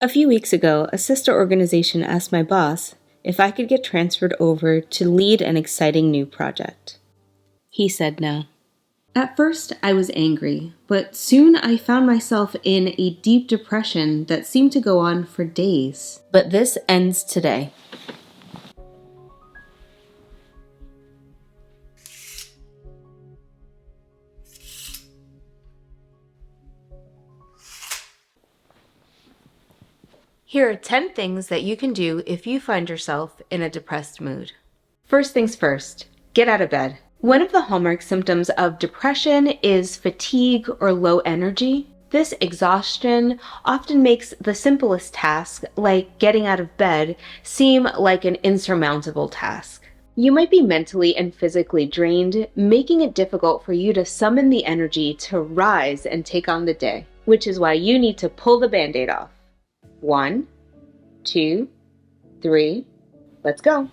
A few weeks ago, a sister organization asked my boss if I could get transferred over to lead an exciting new project. He said no. At first, I was angry, but soon I found myself in a deep depression that seemed to go on for days. But this ends today. Here are 10 things that you can do if you find yourself in a depressed mood. First things first, get out of bed. One of the hallmark symptoms of depression is fatigue or low energy. This exhaustion often makes the simplest task, like getting out of bed, seem like an insurmountable task. You might be mentally and physically drained, making it difficult for you to summon the energy to rise and take on the day, which is why you need to pull the Band-Aid off. 1, 2, 3, let's go.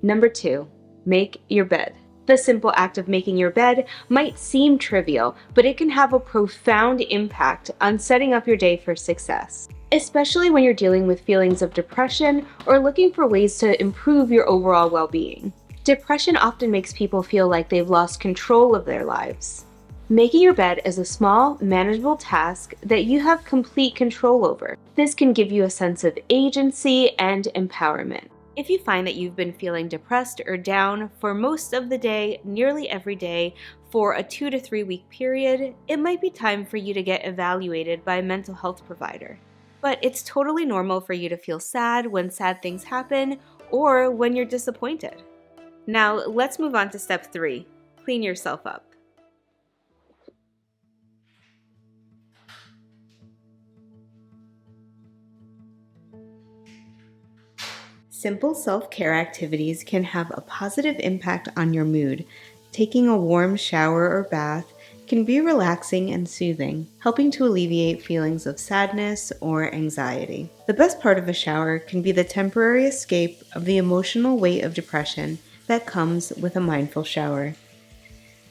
Number 2, make your bed. The simple act of making your bed might seem trivial, but it can have a profound impact on setting up your day for success, especially when you're dealing with feelings of depression or looking for ways to improve your overall well-being. Depression often makes people feel like they've lost control of their lives. Making your bed is a small, manageable task that you have complete control over. This can give you a sense of agency and empowerment. If you find that you've been feeling depressed or down for most of the day, nearly every day, for a 2 to 3 week period, it might be time for you to get evaluated by a mental health provider. But it's totally normal for you to feel sad when sad things happen or when you're disappointed. Now, let's move on to step 3, clean yourself up. Simple self-care activities can have a positive impact on your mood. Taking a warm shower or bath can be relaxing and soothing, helping to alleviate feelings of sadness or anxiety. The best part of a shower can be the temporary escape of the emotional weight of depression that comes with a mindful shower.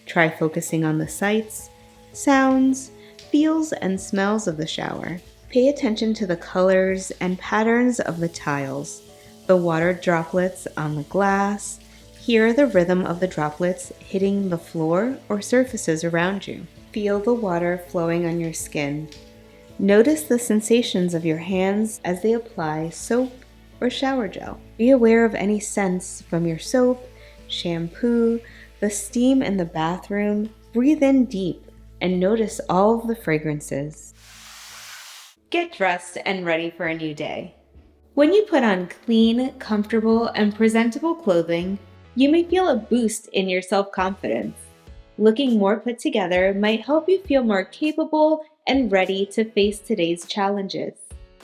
Try focusing on the sights, sounds, feels, and smells of the shower. Pay attention to the colors and patterns of the tiles, the water droplets on the glass. Hear the rhythm of the droplets hitting the floor or surfaces around you. Feel the water flowing on your skin. Notice the sensations of your hands as they apply soap or shower gel. Be aware of any scents from your soap, shampoo, the steam in the bathroom. Breathe in deep and notice all of the fragrances. Get dressed and ready for a new day. When you put on clean, comfortable, and presentable clothing, you may feel a boost in your self-confidence. Looking more put together might help you feel more capable and ready to face today's challenges.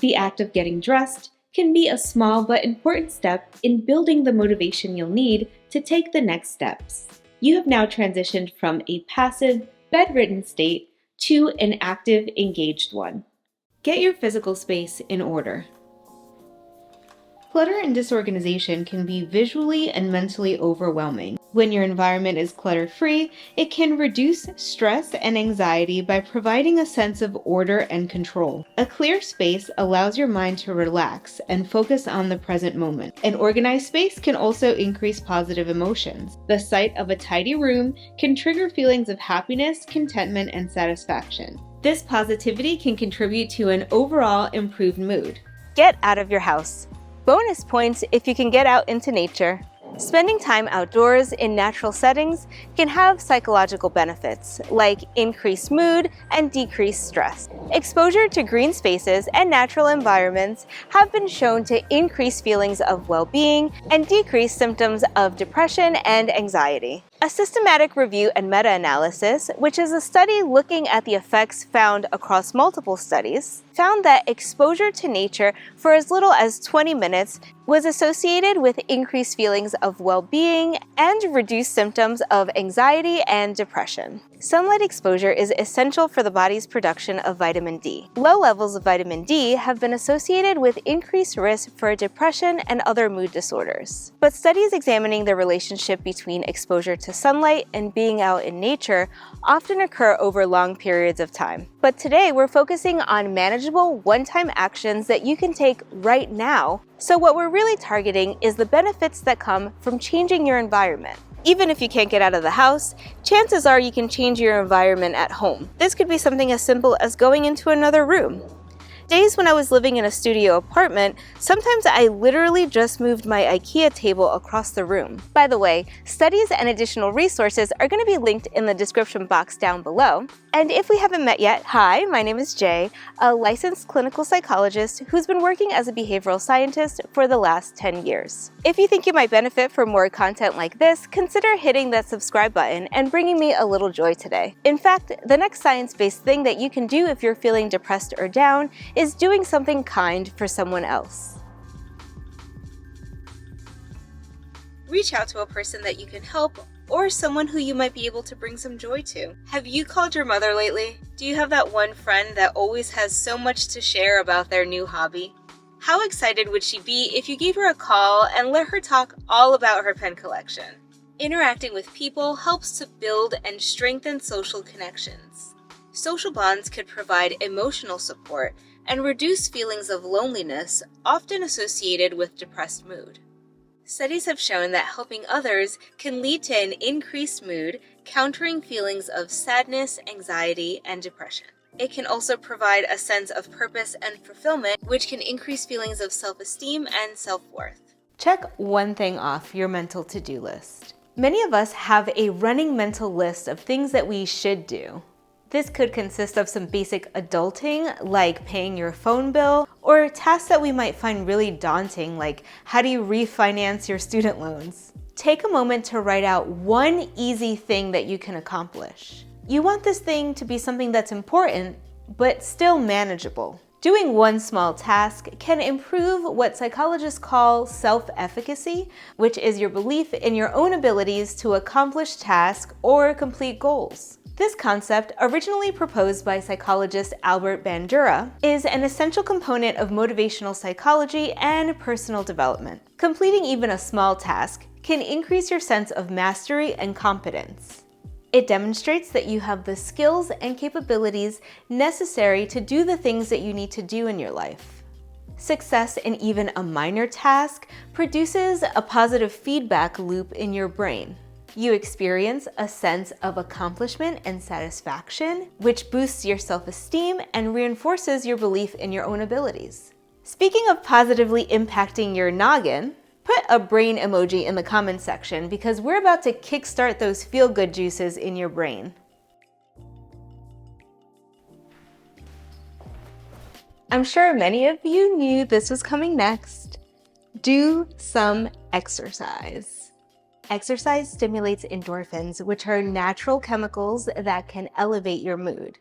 The act of getting dressed can be a small but important step in building the motivation you'll need to take the next steps. You have now transitioned from a passive, bedridden state to an active, engaged one. Get your physical space in order. Clutter and disorganization can be visually and mentally overwhelming. When your environment is clutter-free, it can reduce stress and anxiety by providing a sense of order and control. A clear space allows your mind to relax and focus on the present moment. An organized space can also increase positive emotions. The sight of a tidy room can trigger feelings of happiness, contentment, and satisfaction. This positivity can contribute to an overall improved mood. Get out of your house. Bonus points if you can get out into nature. Spending time outdoors in natural settings can have psychological benefits, like increased mood and decreased stress. Exposure to green spaces and natural environments have been shown to increase feelings of well-being and decrease symptoms of depression and anxiety. A systematic review and meta-analysis, which is a study looking at the effects found across multiple studies, found that exposure to nature for as little as 20 minutes was associated with increased feelings of well-being and reduced symptoms of anxiety and depression. Sunlight exposure is essential for the body's production of vitamin D. Low levels of vitamin D have been associated with increased risk for depression and other mood disorders. But studies examining the relationship between exposure to sunlight and being out in nature often occur over long periods of time. But today we're focusing on manageable one-time actions that you can take right now. So what we're really targeting is the benefits that come from changing your environment. Even if you can't get out of the house, chances are you can change your environment at home. This could be something as simple as going into another room. Days when I was living in a studio apartment, sometimes I literally just moved my IKEA table across the room. By the way, studies and additional resources are going to be linked in the description box down below. And if we haven't met yet, hi, my name is Jay, a licensed clinical psychologist who's been working as a behavioral scientist for the last 10 years. If you think you might benefit from more content like this, consider hitting that subscribe button and bringing me a little joy today. In fact, the next science-based thing that you can do if you're feeling depressed or down is doing something kind for someone else. Reach out to a person that you can help or someone who you might be able to bring some joy to. Have you called your mother lately? Do you have that one friend that always has so much to share about their new hobby? How excited would she be if you gave her a call and let her talk all about her pen collection? Interacting with people helps to build and strengthen social connections. Social bonds could provide emotional support and reduce feelings of loneliness often associated with depressed mood. Studies have shown that helping others can lead to an increased mood, countering feelings of sadness, anxiety, and depression. It can also provide a sense of purpose and fulfillment, which can increase feelings of self-esteem and self-worth. Check one thing off your mental to-do list. Many of us have a running mental list of things that we should do. This could consist of some basic adulting, like paying your phone bill, or tasks that we might find really daunting, like how do you refinance your student loans? Take a moment to write out one easy thing that you can accomplish. You want this thing to be something that's important, but still manageable. Doing one small task can improve what psychologists call self-efficacy, which is your belief in your own abilities to accomplish tasks or complete goals. This concept, originally proposed by psychologist Albert Bandura, is an essential component of motivational psychology and personal development. Completing even a small task can increase your sense of mastery and competence. It demonstrates that you have the skills and capabilities necessary to do the things that you need to do in your life. Success in even a minor task produces a positive feedback loop in your brain. You experience a sense of accomplishment and satisfaction, which boosts your self-esteem and reinforces your belief in your own abilities. Speaking of positively impacting your noggin, put a brain emoji in the comments section because we're about to kickstart those feel-good juices in your brain. I'm sure many of you knew this was coming next. Do some exercise. Exercise stimulates endorphins, which are natural chemicals that can elevate your mood.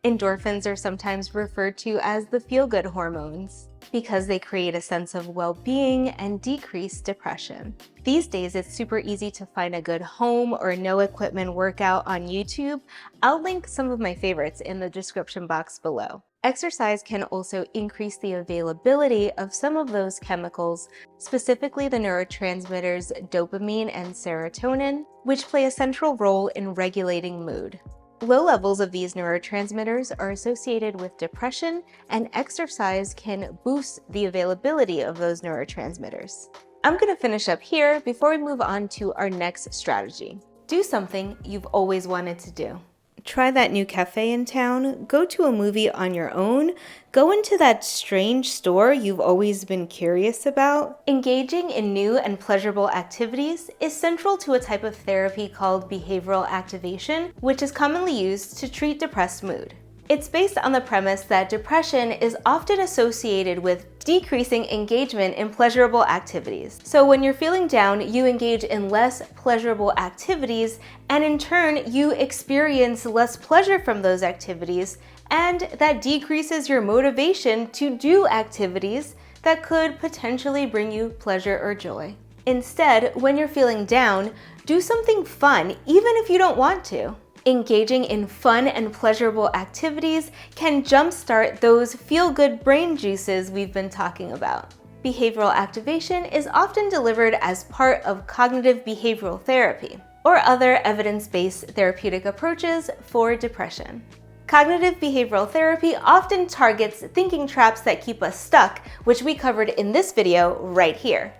Endorphins are sometimes referred to as the feel-good hormones because they create a sense of well-being and decrease depression. These days, it's super easy to find a good home or no equipment workout on YouTube. I'll link some of my favorites in the description box below. Exercise can also increase the availability of some of those chemicals, specifically the neurotransmitters dopamine and serotonin, which play a central role in regulating mood. Low levels of these neurotransmitters are associated with depression, and exercise can boost the availability of those neurotransmitters. I'm going to finish up here before we move on to our next strategy. Do something you've always wanted to do. Try that new cafe in town, go to a movie on your own, go into that strange store you've always been curious about. Engaging in new and pleasurable activities is central to a type of therapy called behavioral activation, which is commonly used to treat depressed mood. It's based on the premise that depression is often associated with decreasing engagement in pleasurable activities. So when you're feeling down, you engage in less pleasurable activities, and in turn, you experience less pleasure from those activities, and that decreases your motivation to do activities that could potentially bring you pleasure or joy. Instead, when you're feeling down, do something fun, even if you don't want to. Engaging in fun and pleasurable activities can jumpstart those feel-good brain juices we've been talking about. Behavioral activation is often delivered as part of cognitive behavioral therapy or other evidence-based therapeutic approaches for depression. Cognitive behavioral therapy often targets thinking traps that keep us stuck, which we covered in this video right here.